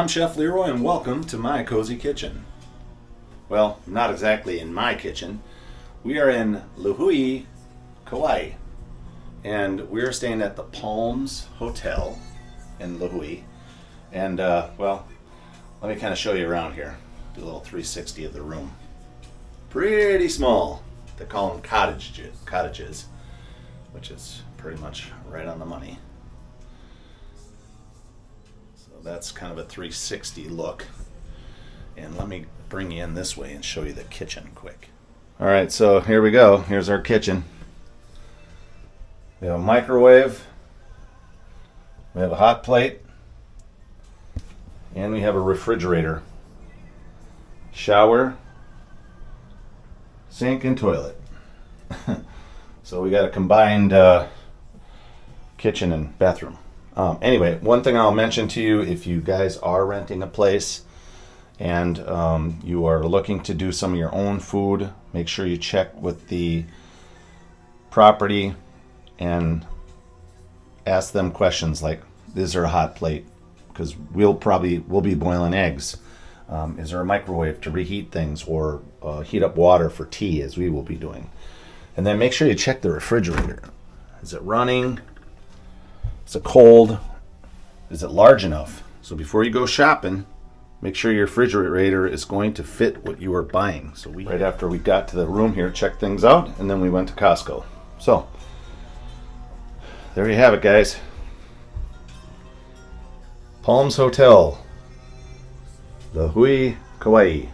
I'm Chef Leroy, and welcome to my cozy kitchen. Well, not exactly in my kitchen. We are in Lihue, Kauai, and we're staying at the Palms Hotel in Lihue. And well, let me kind of show you around here. Do a little 360 of the room. Pretty small. They call them cottages, which is pretty much right on the money. So that's kind of a 360 look. And let me bring you in this way and show you the kitchen quick. All right, so here we go. Here's our kitchen. We have a microwave. We have a hot plate. And we have a refrigerator. Shower, sink, and toilet. So we got a combined kitchen and bathroom. Anyway, one thing I'll mention to you, if you guys are renting a place and you are looking to do some of your own food, make sure you check with the property and ask them questions like, is there a hot plate? Because we'll be boiling eggs. Is there a microwave to reheat things or heat up water for tea, as we will be doing? And then make sure you check the refrigerator. Is it running? Is it cold? Is it large enough? So before you go shopping, make sure your refrigerator is going to fit what you are buying. So right after we got to the room here, checked things out, and then we went to Costco. So there you have it, guys. Palms Hotel, Lihue, Kauai.